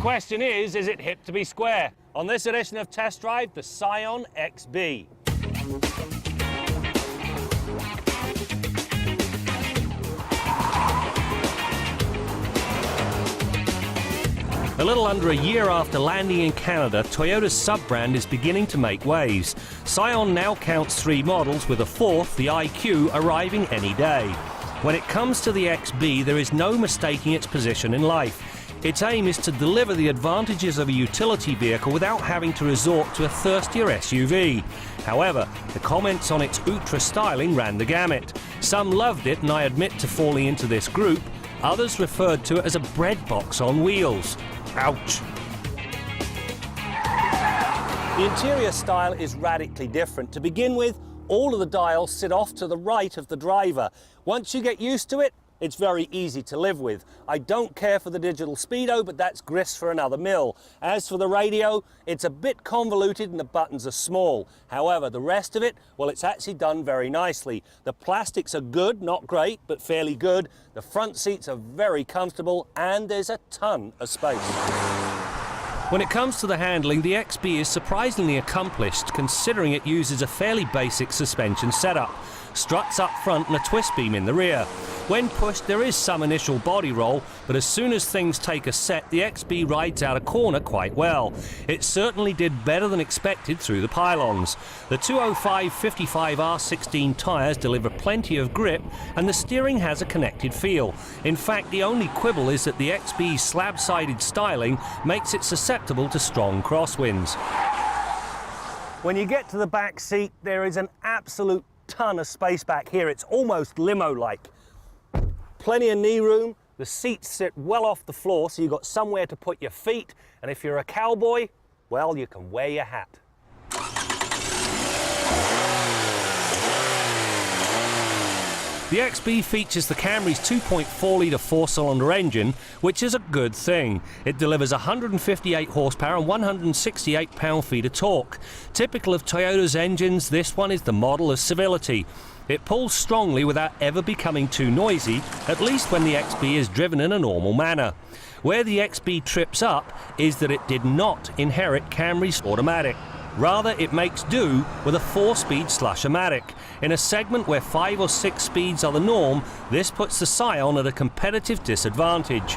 question is it hip to be square? On this edition of Test Drive, the Scion XB. A little under a year after landing in Canada, Toyota's sub-brand is beginning to make waves. Scion now counts 3 models, with a 4th, the IQ, arriving any day. When it comes to the XB, there is no mistaking its position in life. Its aim is to deliver the advantages of a utility vehicle without having to resort to a thirstier SUV. However, the comments on its ultra styling ran the gamut. Some loved it, and I admit to falling into this group. Others referred to it as a bread box on wheels. Ouch. The interior style is radically different. To begin with, all of the dials sit off to the right of the driver. Once you get used to it, it's very easy to live with. I don't care for the digital speedo, but that's grist for another mill. As for the radio, it's a bit convoluted and the buttons are small. However, the rest of it, well, it's actually done very nicely. The plastics are good, not great, but fairly good. The front seats are very comfortable, and there's a ton of space. When it comes to the handling, the XB is surprisingly accomplished, considering it uses a fairly basic suspension setup. Struts up front and a twist beam in the rear. When pushed, there is some initial body roll, but as soon as things take a set, the XB rides out a corner quite well. It certainly did better than expected through the pylons. The 205/55 R16 tyres deliver plenty of grip, and the steering has a connected feel. In fact, the only quibble is that the XB's slab-sided styling makes it susceptible to strong crosswinds. When you get to the back seat, there is an absolute ton of space back here. It's almost limo-like. Plenty of knee room. The seats sit well off the floor, so you've got somewhere to put your feet. And if you're a cowboy, well, you can wear your hat. The XB features the Camry's 2.4-litre 4-cylinder engine, which is a good thing. It delivers 158 horsepower and 168 pound-feet of torque. Typical of Toyota's engines, this one is the model of civility. It pulls strongly without ever becoming too noisy, at least when the XB is driven in a normal manner. Where the XB trips up is that it did not inherit Camry's automatic. Rather, it makes do with a 4-speed slush-o-matic. In a segment where 5 or 6 speeds are the norm, this puts the Scion at a competitive disadvantage.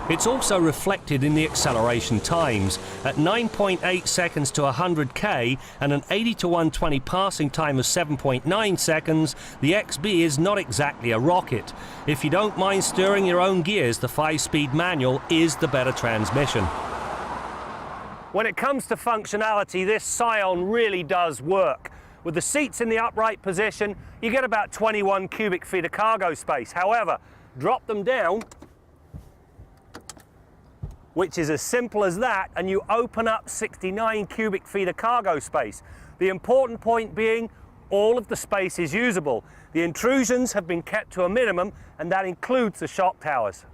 It's also reflected in the acceleration times. At 9.8 seconds to 100k and an 80 to 120 passing time of 7.9 seconds, the XB is not exactly a rocket. If you don't mind stirring your own gears, the 5-speed manual is the better transmission. When it comes to functionality, this Scion really does work. With the seats in the upright position, you get about 21 cubic feet of cargo space. However, drop them down, which is as simple as that, and you open up 69 cubic feet of cargo space. The important point being, all of the space is usable. The intrusions have been kept to a minimum, and that includes the shock towers.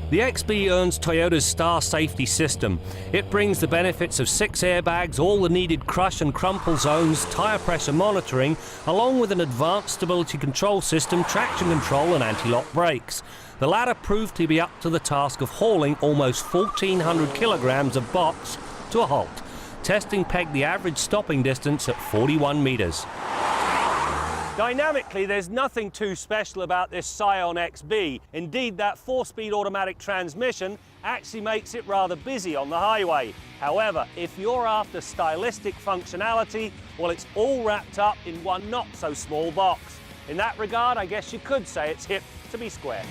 The XB earns Toyota's Star Safety System. It brings the benefits of 6 airbags, all the needed crush and crumple zones, tyre pressure monitoring, along with an advanced stability control system, traction control and anti-lock brakes. The latter proved to be up to the task of hauling almost 1,400 kilograms of box to a halt. Testing pegged the average stopping distance at 41 metres. Dynamically, there's nothing too special about this Scion XB. Indeed, that 4-speed automatic transmission actually makes it rather busy on the highway. However, if you're after stylistic functionality, well, it's all wrapped up in one not-so-small box. In that regard, I guess you could say it's hip to be square.